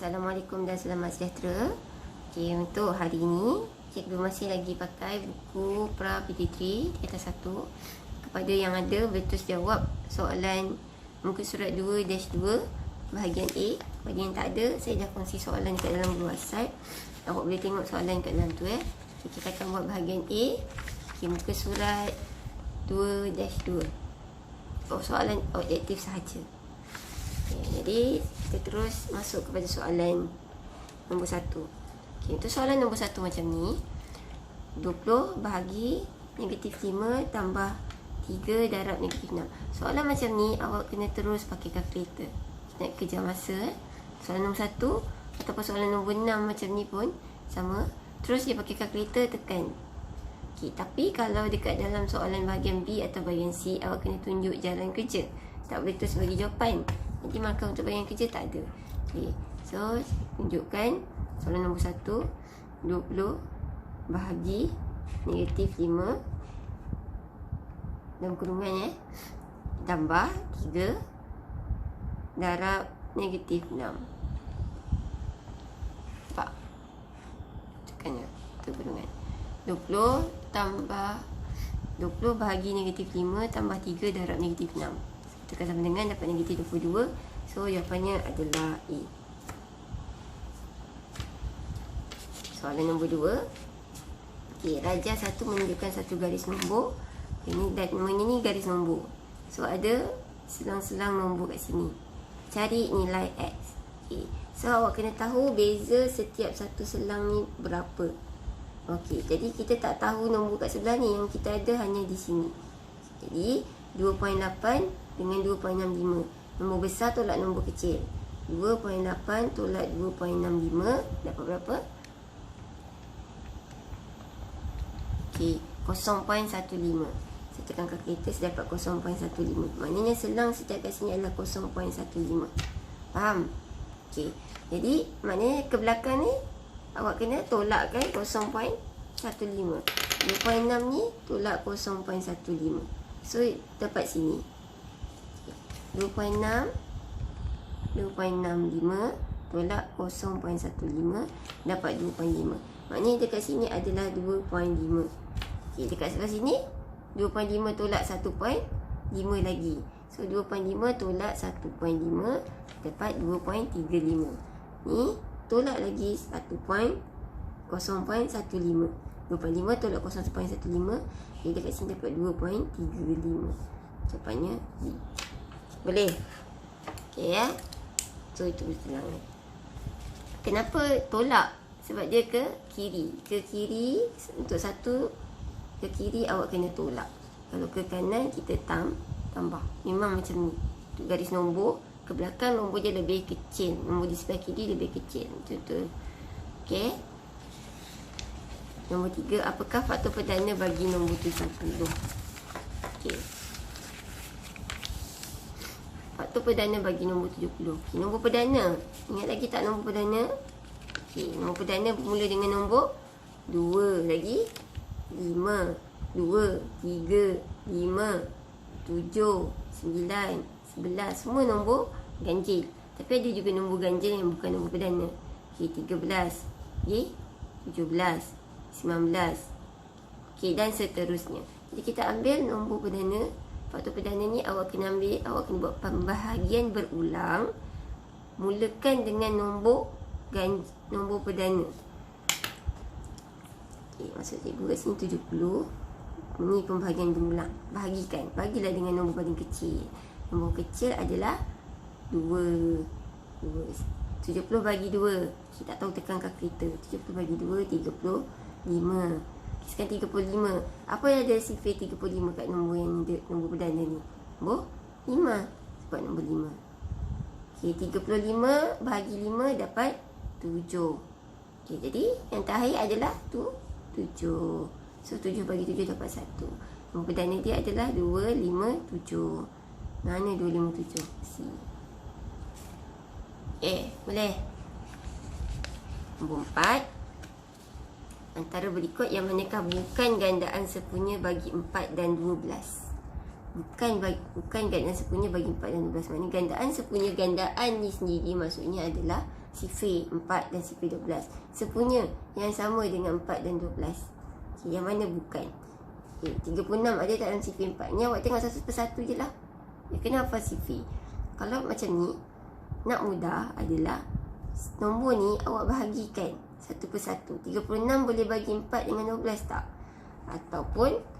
Assalamualaikum dan selamat sejahtera. Okey, untuk hari ini cikgu masih lagi pakai buku Pra PT3 tingkatan 1. Kepada yang ada betul jawab soalan muka surat 2-2 bahagian A. Kepada yang tak ada, saya dah kongsi soalan kat dalam grup WhatsApp. Awak boleh tengok soalan kat dalam tu Okay, kita akan buat bahagian A. Okay, muka surat 2-2. Soalan objektif sahaja. Jadi kita terus masuk kepada soalan nombor 1. Okay, untuk soalan nombor 1 macam ni, 20 bahagi negatif 5 tambah 3 darab negatif 6. Soalan macam ni awak kena terus pakai kalkulator. Kita nak kejar masa. Soalan nombor 1 ataupun soalan nombor 6 macam ni pun sama. Terus dia pakai kalkulator tekan. Okay, tapi kalau dekat dalam soalan bahagian B atau bahagian C, awak kena tunjuk jalan kerja. Tak boleh terus bagi jawapan. Nanti markah untuk bahagian kerja tak ada. Okay, so tunjukkan soalan nombor 1, 20 bahagi negatif 5 dalam kurungan tambah 3 darab negatif 6. Nampak? Tekan tu kurungan 20 tambah 20 bahagi negatif 5 tambah 3 darab negatif 6. Tekan sama dengan dapat negatif 22. So jawapannya adalah A. Soalan nombor 2. Okay, Raja 1 menunjukkan satu garis nombor. Ini ni garis nombor. So ada selang-selang nombor kat sini. Cari nilai X. Okay. So awak kena tahu beza setiap satu selang ni berapa. Okey, jadi kita tak tahu nombor kat sebelah ni. Yang kita ada hanya di sini. Jadi 2.8 dengan 2.65. Nombor besar tolak nombor kecil. 2.8 tolak 2.65 dapat berapa? Okey, 0.15. Saya tekan kalkulator, saya dapat 0.15. Maknanya selang setiap kat sini adalah 0.15. Faham? Okey, jadi maknanya ke belakang ni awak kena tolakkan 0.15. 2.6 ni tolak 0.15. So dapat sini 2.6 2.65 tolak 0.15 dapat 2.5. Maknanya dekat sini adalah 2.5. Okey, dekat sebelah sini 2.5 tolak 1.5 lagi. So 2.5 tolak 1.5 dapat 2.35. Ni tolak lagi 0.15. 2.5 tolak 0.15. Jadi dekat sini dapat 2.35. Jawapannya B. Boleh? Okey So itu selang. Kenapa tolak? Sebab dia ke kiri. Ke kiri untuk satu ke kiri awak kena tolak. Kalau ke kanan kita tambah. Memang macam ni. Untuk garis nombor ke belakang nombor dia lebih kecil. Nombor di sebelah kiri lebih kecil. Betul. Okey. Nombor 3, apakah faktor perdana bagi nombor 70? Okey. Faktor perdana bagi nombor 70. Okay, nombor perdana. Ingat lagi tak nombor perdana? Okey, nombor perdana bermula dengan nombor 2 lagi 5, 2, 3, 5, 7, 9, 11. Semua nombor ganjil. Tapi ada juga nombor ganjil yang bukan nombor perdana. Okey, 13, okey, 17, 19. Okey, dan seterusnya. Jadi kita ambil nombor perdana. Faktor perdana ni awak kena ambil, awak kena buat pembahagian berulang. Mulakan dengan nombor perdana. Okey, maksud cikgu kat sini 70. Ini pembahagian berulang. Bahagikan. Bagilah dengan nombor paling kecil. Nombor kecil adalah 2. 70 bagi 2. Kita tak tahu tekan kalkulator. 70 bagi 2, 35. Sekarang 35. Apa yang ada sifar 35 kat nombor yang nombor perdana ni? Nombor 5. Sebab nombor 5. Okey, 35 bahagi 5 dapat 7. Okey, jadi yang terakhir adalah 7. So 7 bagi 7 dapat 1. Nombor perdana dia adalah 257. Mana 257? C. Boleh. Nombor 4. Antara berikut yang manakah bukan gandaan sepunya bagi 4 dan 12? bukan gandaan sepunya bagi 4 dan 12. Maknanya gandaan sepunya gandaan ni sendiri maksudnya adalah sifir 4 dan sifir 12. Sepunya yang sama dengan 4 dan 12. Okay, yang mana bukan? Okay, 36 ada tak dalam sifir 4? Ni awak tengok satu persatu je lah. Kenapa sifir? Kalau macam ni, nak mudah adalah nombor ni awak bahagikan satu persatu. 36 boleh bagi 4 dengan 12 tak? Ataupun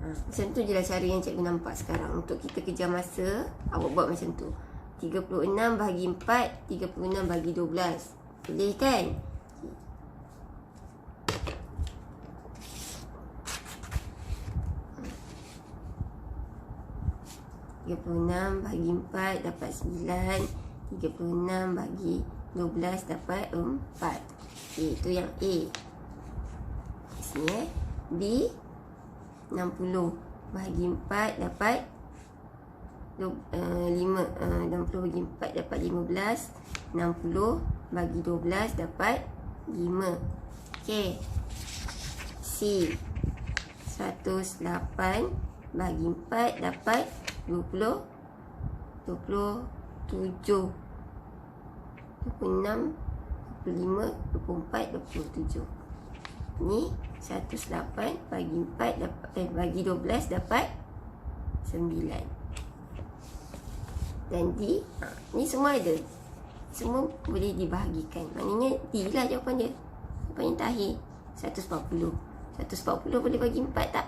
macam tu je lah cara yang cikgu nampak sekarang. Untuk kita kejar masa, awak buat macam tu. 36 bahagi 4, 36 bahagi 12. Boleh kan? 36 bahagi 4 dapat 9. 36 bahagi 12 dapat 4. Okay, itu yang A. Sini B 60 bahagi 4 dapat 5. 60 bahagi 4 dapat 15. 60 bagi 12 dapat 5. Okey. C 108 bagi 4 dapat 27. 26, 25, 24, 27. Ni 108 bagi 4 dapat bagi 12 dapat 9. Dan D, ni semua ada. Semua boleh dibahagikan. Maknanya D lah jawapan dia. Jawapan yang terakhir 140. 140 boleh bagi 4 tak?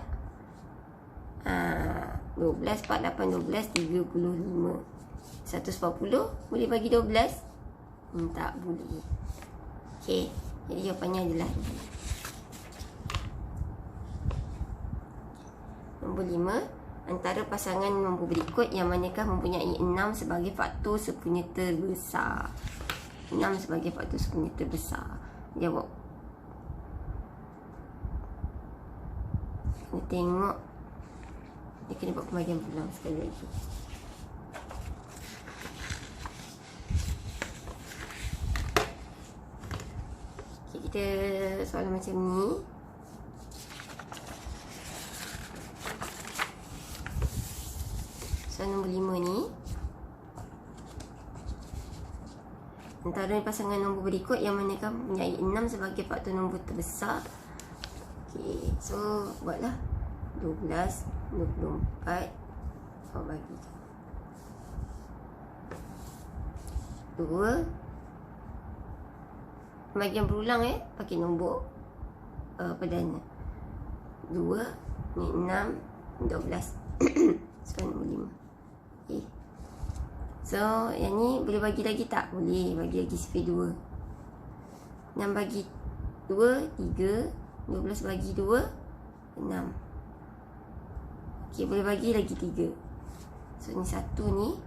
12, 4, 8, 12, 35. 140 boleh bagi 12? Tak boleh. Okey, jadi jawapannya adalah D. Nombor 5, antara pasangan nombor berikut yang manakah mempunyai 6 sebagai faktor sepunya terbesar? 6 sebagai faktor sepunya terbesar. Jawab. Kita tengok. Dia kena buat pembagian pulang sekali lagi. Okay, kita soalan macam ni. Soalan nombor 5 ni. Antara pasangan nombor berikut yang manakah mempunyai 6 sebagai faktor nombor terbesar. Okay, so buatlah 12, 24. Awak bagi 2. Pembagian berulang pakai nombor perdana. 2 ni 6, 12. Soalan nombor 5. Okay. So yang ni boleh bagi lagi tak? Boleh bagi lagi sifir 2. 6 bagi 2, 3. 12 bagi 2, 6. Okay, boleh bagi lagi 3. So ni 1 ni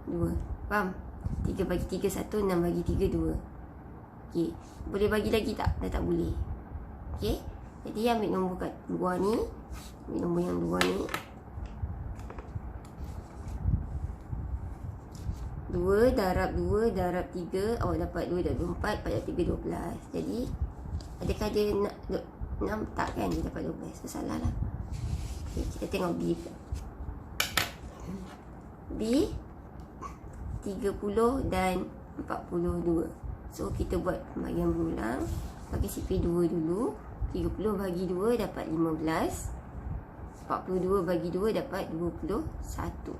2. Faham? 3 bagi 3 1, 6 bagi 3 2. Okay, boleh bagi lagi tak? Dah tak boleh. Okay, jadi ambil nombor kat luar ni. Ambil nombor yang luar ni. 2 darab 2 darab 3. Awak dapat 2 darab 4. 4 darab 3 12. Jadi adakah dia 6? Tak kan? Dia dapat 12. So salah lah. Okay, kita tengok B. B 30 dan 42. So kita buat pembagian berulang. Bagi sifir 2 dulu. 30 bagi 2 dapat 15. 42 bagi 2 dapat 21.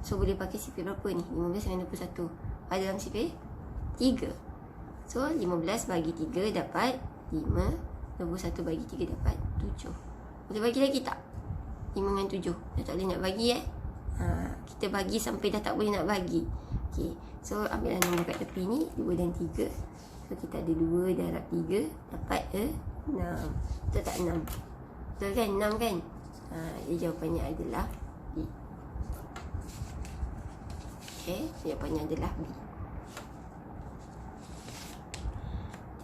So boleh pakai sifir berapa ni? 15 dengan 21. Ada dalam sifir 3. So 15 bagi 3 dapat 5. 21 bagi 3 dapat 7. Boleh bagi lagi tak? 5 dengan 7. Dah tak boleh nak bagi kita bagi sampai dah tak boleh nak bagi. Okay, so ambillah nombor kat tepi ni 2 dan 3. So kita ada 2 darab 3 dapat 6. Betul tak 6? Betul kan? 6 kan? Jadi jawapannya adalah B. Okay, jawapannya adalah B.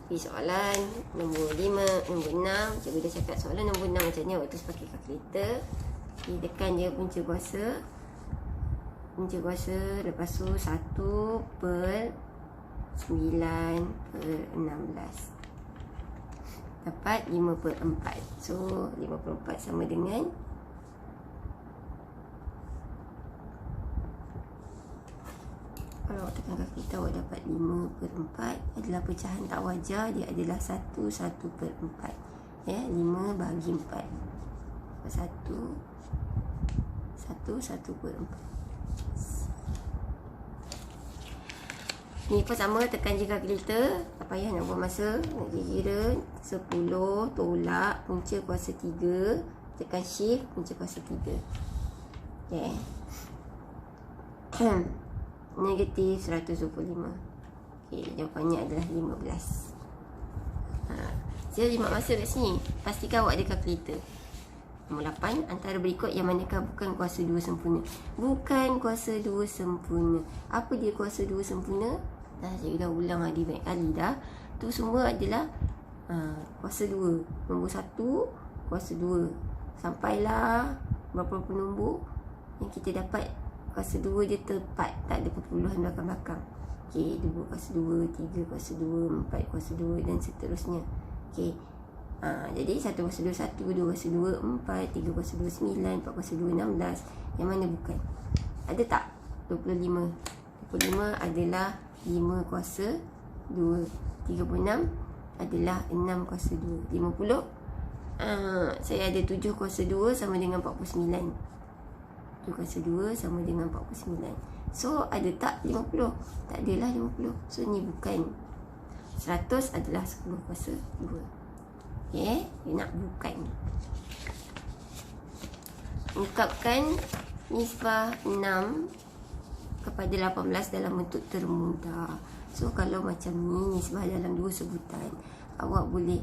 Tapi soalan nombor 5, nombor 6. Cikgu dah cakap soalan nombor 6 macam ni. Awak terus pakai kalkulator. Okay, tekan je punca kuasa. Punca kuasa. Lepas tu 1 per 9 per 16. Dapat 5 per 4. So 5 per 4 sama dengan Kalau awak tekan kaki kita, awak dapat 5/4 adalah pecahan tak wajar. Dia adalah 1/4. Ya, 5 bahagi 4. 1/4. Ni pun sama, tekan je kaki kita. Tak payah nak buang masa. Nak kira 10 tolak punca kuasa 3. Tekan shift punca kuasa 3. Okay. Negatif 125. Okay, jawapannya adalah 15. Saya jimat masa kat sini. Pastikan awak ada kalkulator. Nombor 8, antara berikut yang manakah bukan kuasa 2 sempurna? Bukan kuasa 2 sempurna. Apa dia kuasa 2 sempurna? Saya dah ulang ada banyak kali dah. Tu semua adalah kuasa 2. Nombor 1, kuasa 2. Sampailah berapa nombor yang kita dapat kuasa 2 dia tepat. Tak ada perpuluhan belakang-belakang. Okey, 2 kuasa 2, 3 kuasa 2, 4 kuasa 2 dan seterusnya. Okey. Jadi 1 kuasa 2, 1, 2 kuasa 2, 4, 3 kuasa 2, 9, 4 kuasa 2, 16. Yang mana bukan? Ada tak? 25. 25 adalah 5 kuasa 2. 36 adalah 6 kuasa 2. 50. Saya ada 7 kuasa 2 sama dengan 49. 7 kuasa 2 sama dengan 49. So, ada tak 50? Tak adalah 50. So, ni bukan. 100 adalah 10 kuasa 2. Okay, dia nak bukan. Ungkapkan nisbah 6 kepada 18 dalam bentuk termudah. So, kalau macam ni, nisbah dalam 2 sebutan, awak boleh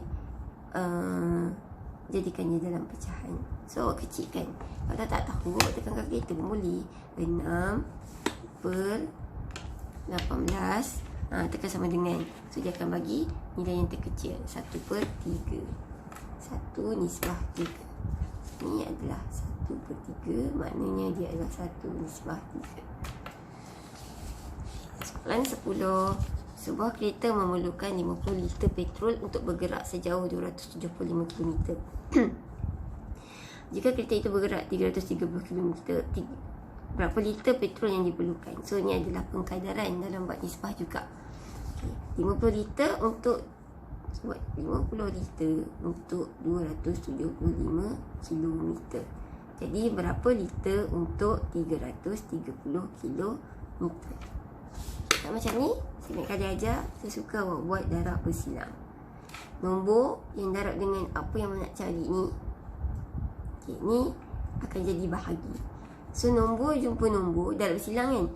jadikannya dalam pecahan. So, awak kecilkan. Kalau tak tahu, awak tekan kalkulator pun boleh. 6/18. Tekan sama dengan. So, dia akan bagi nilai yang terkecil. 1/3. 1 nisbah 3. Ini adalah 1/3. Maknanya dia adalah 1 nisbah 3. Soalan 10. Sebuah kereta memerlukan 50 liter petrol untuk bergerak sejauh 275 km. Jika kereta itu bergerak 330 km, berapa liter petrol yang diperlukan? So, ini adalah pengkadaran dalam bab nisbah juga. Okay. 50 liter untuk 50 liter untuk 275 km. Jadi, berapa liter untuk 330 km? Macam ni, saya nak kali ajar. Saya suka awak buat darab bersilang. Nombor yang darab dengan apa yang nak cari ni, okay, ni akan jadi bahagi. So, nombor jumpa nombor, darab bersilang kan,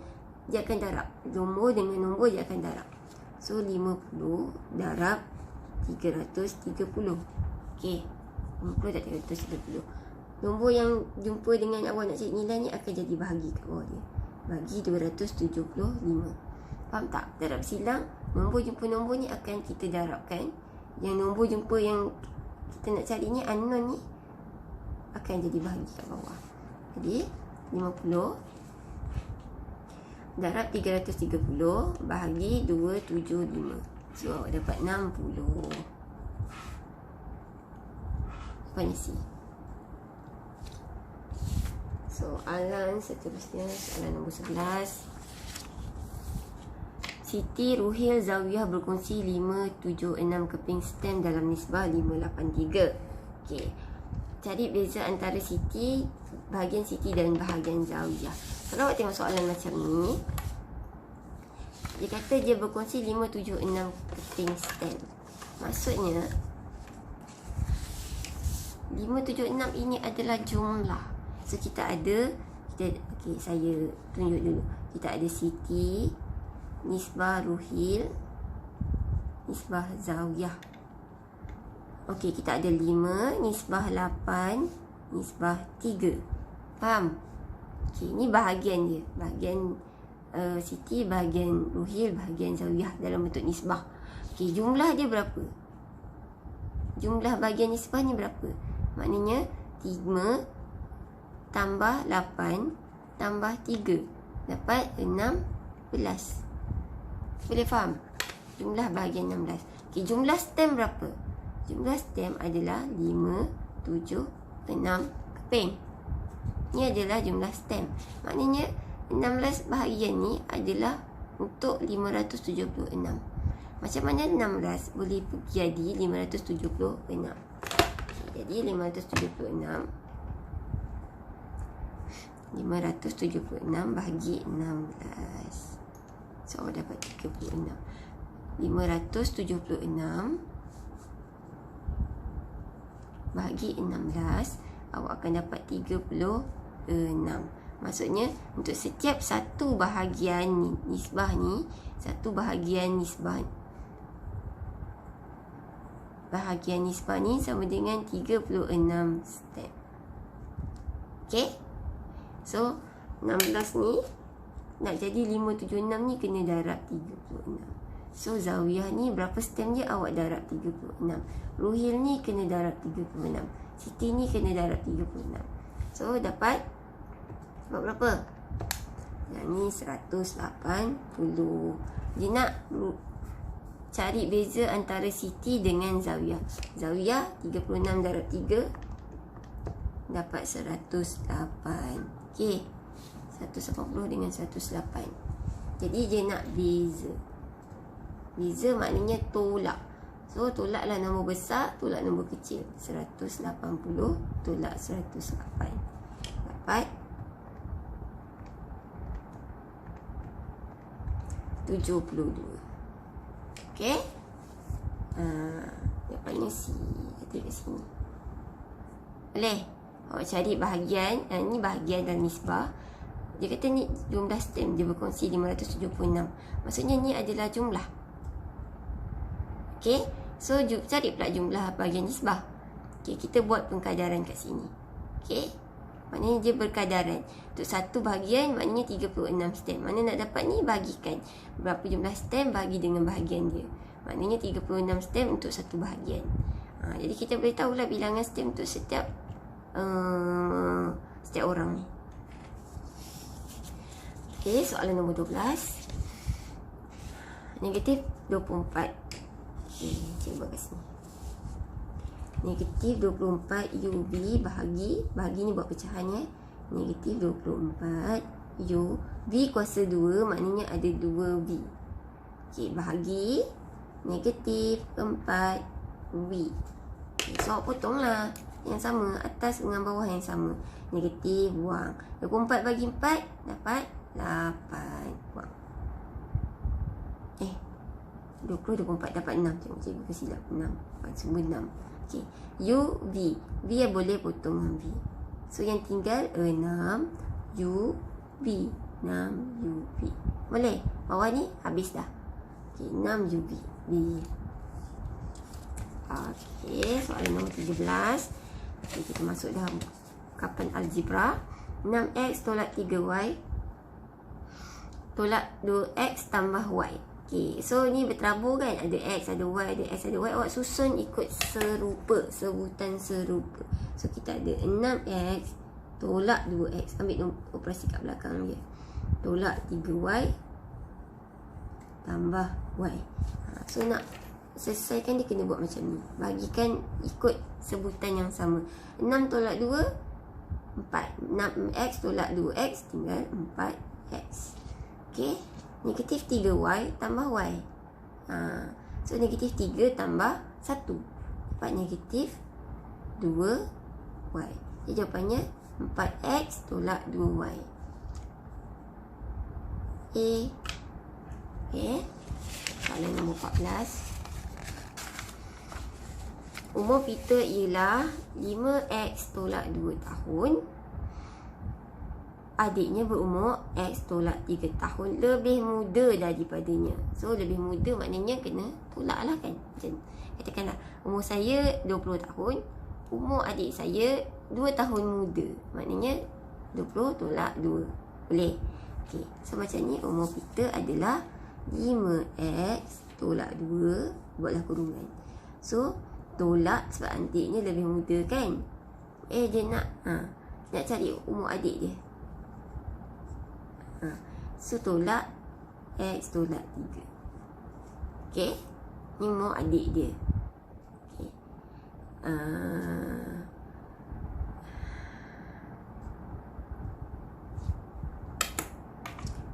dia akan darab. Nombor dengan nombor dia akan darab. So, 50 darab 330. Okay, 50 darab 330. Nombor yang jumpa dengan awak nak cari nilai ni akan jadi bahagi kat bawah dia. Bagi 275. Faham tak? Darab silang, nombor jumpa nombor ni akan kita darabkan. Yang nombor jumpa yang kita nak cari ni, unknown ni, akan jadi bahagi kat bawah. Jadi, 50 darab 330 bahagi 275. So, awak dapat 60. Jawapan C. Soalan seterusnya, soalan nombor 11. Siti, Ruhil, Zawiyah berkongsi 576 keping stem dalam nisbah 583. Okey. Cari beza antara Siti, bahagian Siti dan bahagian Zawiyah. Kalau awak tengok soalan macam ni, dia kata dia berkongsi 576 keping stem. Maksudnya 576 ini adalah jumlah. So, kita ada, okey, saya tunjuk dulu. Kita ada Siti, nisbah Ruhil, nisbah Zawiyah. Okey, kita ada 5, nisbah 8, nisbah 3. Faham? Okey, ni bahagian dia. Bahagian Siti, bahagian Ruhil, bahagian Zawiyah dalam bentuk nisbah. Okey, jumlah dia berapa? Jumlah bahagian nisbah ni berapa? Maknanya 5 tambah 8 tambah 3 dapat 16. Boleh faham? Jumlah bahagian 16. Okay, jumlah stem berapa? Jumlah stem adalah 5, 7, 6 keping. Ini adalah jumlah stem. Maknanya 16 bahagian ni adalah untuk 576. Macam mana 16 boleh jadi 576? Jadi 576 bahagi 16. So awak dapat 36. 576 bahagi 16, awak akan dapat 36. Maksudnya untuk setiap satu bahagian nisbah ni, bahagian nisbah ni sama dengan 36 step. Okay, so 16 ni nak jadi 576 ni kena darab 36. So zawiyah ni berapa stem dia, awak darab 36. Ruhil ni kena darab 36. Siti ni kena darab 36. So dapat berapa? Yang ni 180. Dia nak cari beza antara siti dengan zawiyah. Zawiyah 36 darab 3 dapat 108. Okey, 180 dengan 108. Jadi dia nak beza. Beza maknanya tolak. So tolaklah nombor besar, tolak nombor kecil. 180 tolak 108 dapat 72. Okey, jawapannya C. Ada kat sini. Boleh awak cari bahagian. Ni bahagian dalam nisbah. Dia kata ni jumlah stem, dia berkongsi 576. Maksudnya ni adalah jumlah. Okey, so cari pula jumlah bahagian nisbah. Okey, kita buat pengkadaran kat sini. Okey, maknanya dia berkadaran. Untuk satu bahagian maknanya 36 stem. Mana nak dapat ni, bahagikan berapa jumlah stem bagi dengan bahagian dia. Maknanya 36 stem untuk satu bahagian. Jadi kita boleh tahulah bilangan stem untuk setiap orang ni. Okey, soalan nombor 12. Negatif 24. Okey, cuba kat sini. Negatif 24 UB bahagi ni buat pecahan ya. Negatif 24 UB kuasa 2, maknanya ada 2B. Okey, bahagi negatif 4 B. Okay, so awak potonglah yang sama, atas dengan bawah yang sama. Negatif buang 24 bagi 4 dapat 8. Buang 20 24 dapat 6. Tengok cikgu kasi 6. Semua 6. Okey, U V. V yang boleh potong dengan V. So yang tinggal 6 U V. 6 U V. Boleh? Bawah ni habis dah. Okey, 6 U V. V. Okey, soalan nombor 13. Okay, kita masuk dalam kapan algebra. 6x tolak 3y tolak 2x tambah y. Okay, so ni berterabur kan, ada x, ada y, ada x, ada y. Awak susun ikut serupa, sebutan serupa. So kita ada 6x tolak 2x. Ambil operasi kat belakang dia. Tolak 3y tambah y. So nak selesaikan dia kena buat macam ni. Bagikan ikut sebutan yang sama. 6 tolak 2 4. 6x tolak 2x tinggal 4x. Okey, negatif 3y tambah y. So negatif 3 tambah 1 dapat negatif 2y. Jadi jawapannya 4x tolak 2y. Okey, soalan nombor 14. Umur Peter ialah 5x tolak 2 tahun. Adiknya berumur x tolak 3 tahun, lebih muda daripadanya. So lebih muda maknanya kena tolak lah kan. Macam katakanlah umur saya 20 tahun, umur adik saya 2 tahun muda, maknanya 20 tolak 2. Boleh? Okay, so macam ni umur Peter adalah 5x tolak 2. Buatlah kurungan. So tolak sebab adiknya lebih muda kan. Dia nak cari umur adik dia. So tolak x tolak 3. Okay, ni umur adik dia. Okay.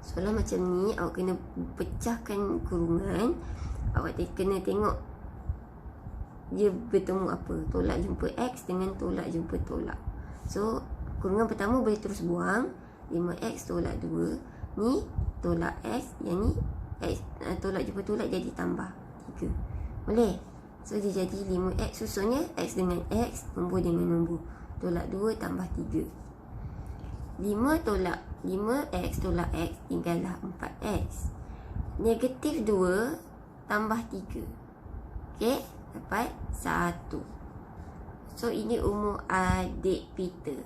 So Soalan macam ni, awak kena pecahkan kurungan. Awak kena tengok dia bertemu apa. Tolak jumpa X dengan tolak jumpa tolak. So, kurungan pertama boleh terus buang. 5X tolak 2. Ni tolak X. Yang ni X, tolak jumpa tolak jadi tambah 3. Boleh? So, dia jadi 5X. Susunnya X dengan X, nombor dengan nombor. Tolak 2 tambah 3. 5X tolak X tinggallah 4X. Negatif 2 tambah 3. Okey, dapat 1. So, ini umur adik Peter.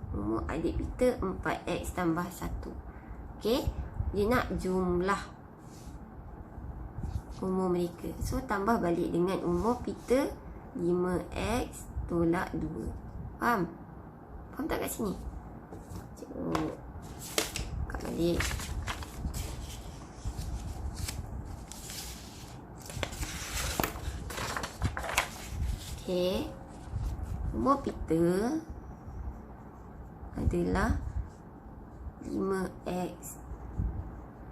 Umur adik Peter 4X tambah 1. Okey, dia nak jumlah umur mereka. So, tambah balik dengan umur Peter 5X tolak 2. Faham? Faham tak kat sini? Cikgu buka balik. Okey, umur Peter adalah 5X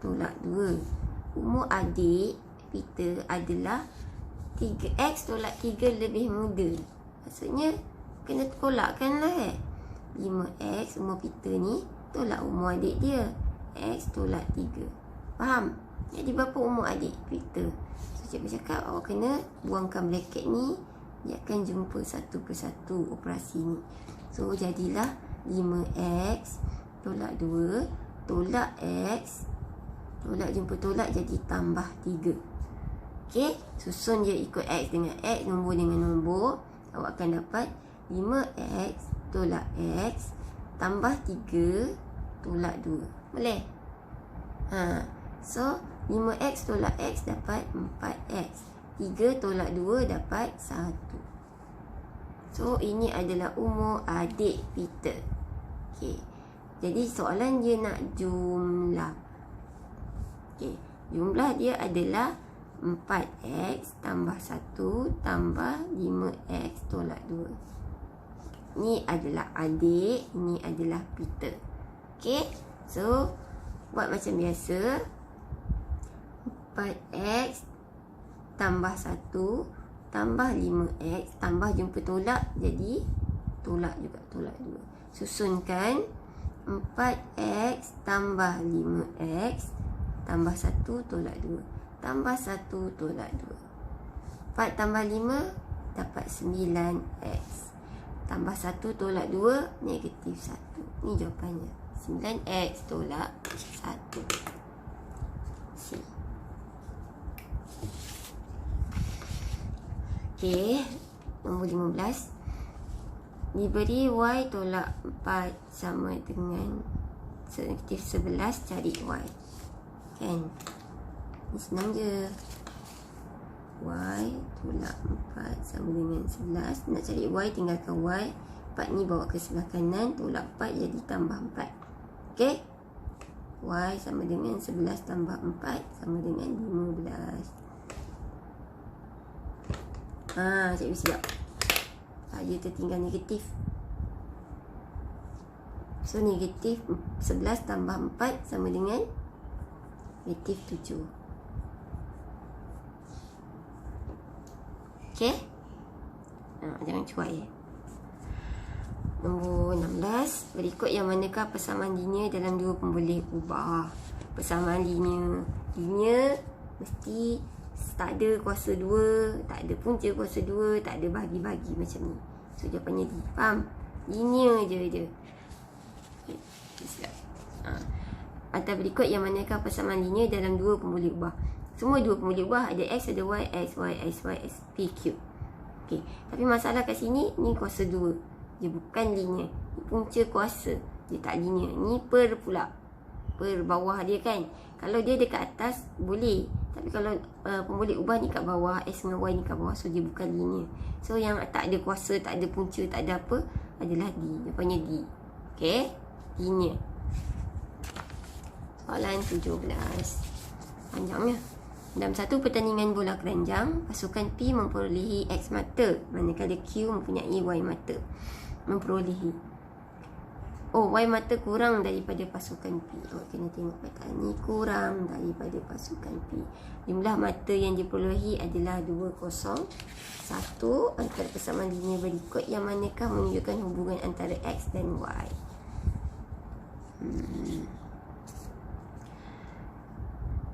tolak 2. Umur adik Peter adalah 3X tolak 3 lebih muda. Maksudnya kena tolakkan lah 5X umur Peter ni tolak umur adik dia, X tolak 3. Faham? Jadi berapa umur adik Peter? So, cikgu cakap awak kena buangkan bracket ni. Dia akan jumpa satu persatu operasi ni. So, jadilah 5X tolak 2 tolak X tolak jumpa tolak jadi tambah 3. Okey, susun je ikut X dengan X, nombor dengan nombor. Awak akan dapat 5X tolak X tambah 3 tolak 2. Boleh? So, 5X tolak X dapat 4X. 3 tolak 2 dapat 1. So, ini adalah umur adik Peter. Okey. Jadi, soalan dia nak jumlah. Okey. Jumlah dia adalah 4X tambah 1 tambah 5X tolak 2. Ini adalah adik, ini adalah Peter. Okey. So, buat macam biasa. 4X tambah 1 tambah 5X tambah jumpa tolak jadi tolak juga tolak 2. Susunkan 4X tambah 5X tambah 1 tolak 2 tambah 1 tolak 2. 4 tambah 5 dapat 9X tambah 1 tolak 2 negatif 1. Ni jawapannya, 9X tolak 1. C. Okey, nombor 15. Diberi Y tolak 4 sama dengan negatif 11, cari Y. Kan? Ini senang je. Y tolak 4 sama dengan 11. Nak cari Y, tinggalkan Y. 4 ni bawa ke sebelah kanan, tolak 4 jadi tambah 4. Okey? Y sama dengan 11 tambah 4 sama dengan 15. Cikgu siap. Dia tertinggal negatif. So, negatif 11 tambah 4 sama dengan negatif 7. Okey? Jangan cuai. Nombor 16. Berikut yang manakah persamaan linear dalam dua pemboleh ubah? Persamaan linear mesti tak ada kuasa 2, tak ada punca kuasa 2, tak ada bahagi-bahagi macam ni. So, jawapannya D. Faham? Linear je. Okay, siap. Antara berikut yang manakah persamaan linear dalam dua pemboleh ubah? Semua dua pemboleh ubah ada X, ada Y, X, Y, X, Y, X, P, Q. Okay. Tapi masalah kat sini, ni kuasa 2. Dia bukan linear. Ni punca kuasa. Dia tak linear. Ni per pula. Per bawah dia kan. Kalau dia dekat atas, boleh. Tapi kalau pemboleh ubah ni kat bawah, X dengan Y ni kat bawah, so dia bukan linear. So, yang tak ada kuasa, tak ada punca, tak ada apa, adalah D. Jawapannya D. Okay? Linear. Soalan 17. Panjangnya. Dalam satu pertandingan bola keranjang, pasukan P memperolehi X mata, manakala Q mempunyai Y mata. Memperolehi. Y mata kurang daripada pasukan P. Kena tengok perkataan ni, kurang daripada pasukan P. Jumlah mata yang diperolehi adalah 201 antara persamaan linear berikut yang manakah menunjukkan hubungan antara X dan Y.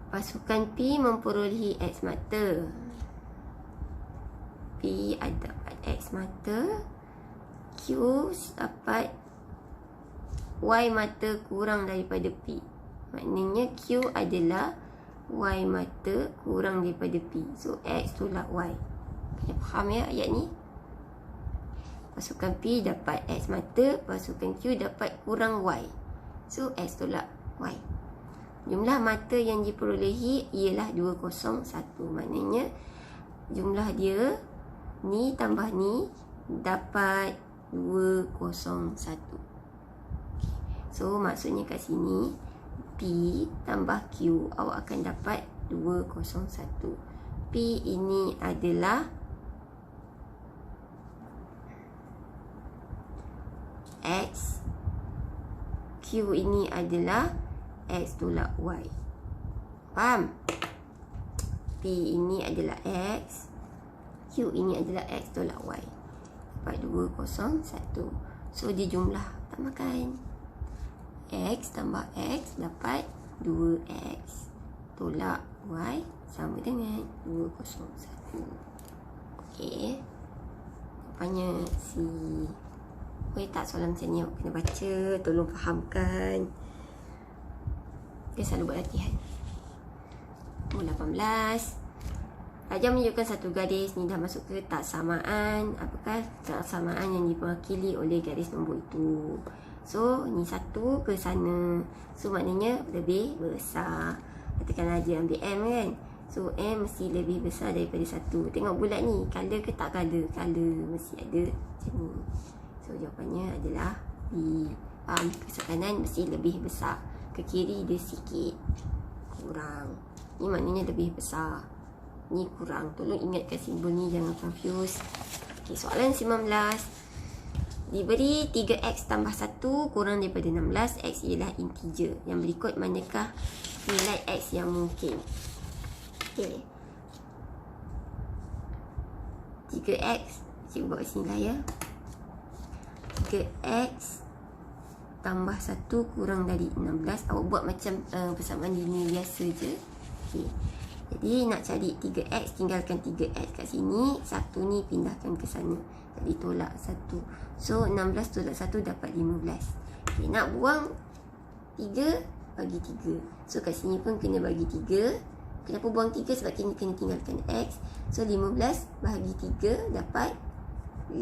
Pasukan P memperolehi X mata. P ada dapat X mata, Q dapat Y mata kurang daripada P. Maknanya Q adalah Y mata kurang daripada P. So X tolak Y. Kena faham ya ayat ni? Pasukan P dapat X mata, pasukan Q dapat kurang Y. So X tolak Y. Jumlah mata yang diperolehi ialah 201. Maknanya jumlah dia ni tambah ni dapat 201. So maksudnya kat sini P tambah Q, awak akan dapat 201. P ini adalah X, Q ini adalah X tolak Y. Faham? P ini adalah X, Q ini adalah X tolak Y. Dapat 201. So dia jumlah tambahkan X tambah X dapat 2X tolak Y sama dengan 201. Okey. Jawapannya C. Boleh tak soalan macam ni awak kena baca, tolong fahamkan. Dia selalu buat latihan. Nombor 18. Raja menunjukkan satu garis ni dah masuk ke tak samaan. Apakah tak samaan yang diwakili oleh garis nombor itu? So, ni satu ke sana. So, maknanya lebih besar. Katakanlah dia ambil M kan. So, M mesti lebih besar daripada satu. Tengok bulat ni. Color ke tak color? Color. Mesti ada macam ni. So, jawapannya adalah B. Faham? Ke kanan mesti lebih besar. Ke kiri dia sikit kurang. Ni maknanya lebih besar. Ni kurang. Tolong ingatkan simbol ni. Jangan confuse. Okay, soalan 19. Diberi 3x tambah 1 kurang daripada 16. X ialah integer. Yang berikut manakah nilai x yang mungkin? Okay. 3x. Cikgu buat kat sini lah ya. 3x tambah 1 kurang dari 16. Awak buat macam persamaan linear biasa je. Okay. Jadi nak cari 3x, tinggalkan 3x kat sini. 1 ni pindahkan ke sana. Jadi tolak 1. So 16 tolak 1 dapat 15. Okay, nak buang 3 bagi 3. So kat sini pun kena bagi 3. Kenapa buang 3? Sebab kena tinggalkan x. So 15 bahagi 3 dapat 5.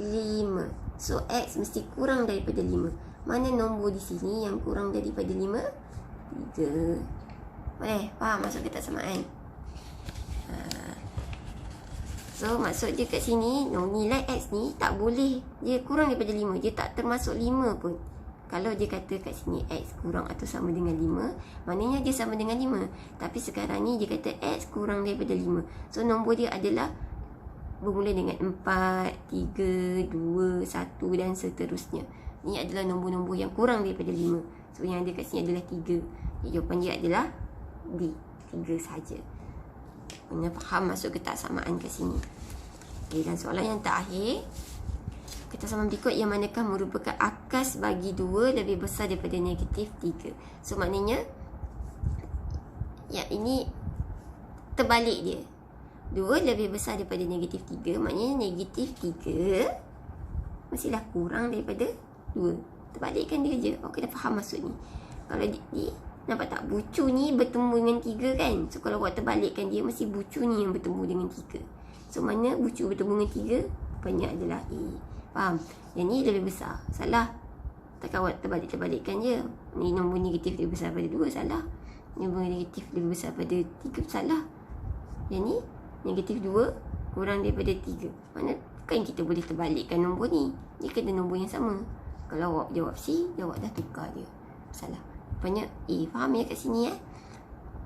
So x mesti kurang daripada 5. Mana nombor di sini yang kurang daripada 5? 3. Boleh? Faham maksud ke tak samaan? So maksud dia kat sini nilai x ni tak boleh dia kurang daripada 5. Dia tak termasuk 5 pun. Kalau dia kata kat sini x kurang atau sama dengan 5, maknanya dia sama dengan 5. Tapi sekarang ni dia kata x kurang daripada 5. So nombor dia adalah bermula dengan 4, 3, 2, 1 dan seterusnya. Ini adalah nombor-nombor yang kurang daripada 5. So yang ada kat sini adalah 3. Jawapan dia adalah B, 3 sahaja. Kena faham maksud ketaksamaan kat sini. Okay, dan soalan yang terakhir, ketaksamaan berikut yang manakah merupakan akas bagi 2 lebih besar daripada negatif 3. So maknanya yang ini terbalik dia. 2 lebih besar daripada negatif 3. Maknanya negatif 3 mestilah kurang daripada 2. Terbalikkan dia je. Awak kena faham maksud ni. Kalau nampak tak? Bucu ni bertemu dengan 3 kan? So kalau awak terbalikkan dia, mesti bucu ni yang bertemu dengan 3. So mana bucu bertemu dengan 3? Rupanya adalah A. Faham? Yang ni lebih besar. Salah. Takkan awak terbalik-terbalikkan je. Ni nombor negatif lebih besar daripada 2. Salah. Nombor negatif lebih besar daripada 3. Salah. Yang ni negatif 2 kurang daripada 3. Mana kan kita boleh terbalikkan nombor ni. Dia kena nombor yang sama. Kalau awak jawab C, jawab dah tukar dia. Salah. Rupanya A. Faham ya kat sini ya?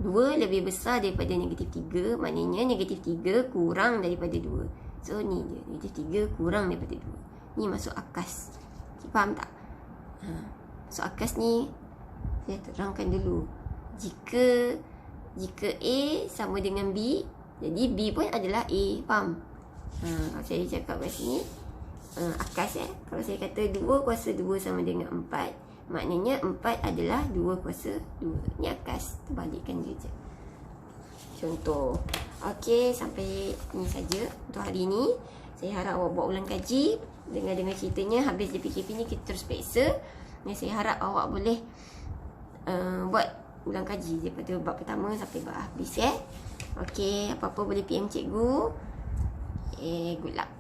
2 lebih besar daripada negatif 3. Maknanya negatif 3 kurang daripada 2. So ni dia. Negatif 3 kurang daripada 2. Ni masuk akas. Faham tak? So akas ni saya terangkan dulu. Jika A sama dengan B, jadi B pun adalah A. Faham? Kalau saya cakap kat sini akas kalau saya kata 2 kuasa 2 sama dengan 4, maknanya 4 adalah 2 kuasa 2. Ni akas. Terbalikkan je. Contoh. Okey, sampai ni saja untuk hari ni. Saya harap awak buat ulang kaji. Dengan ceritanya, habis di PKP ni kita terus periksa. Saya harap awak boleh buat ulang kaji daripada bab pertama sampai bab habis. Okey, apa-apa boleh PM cikgu. Good luck.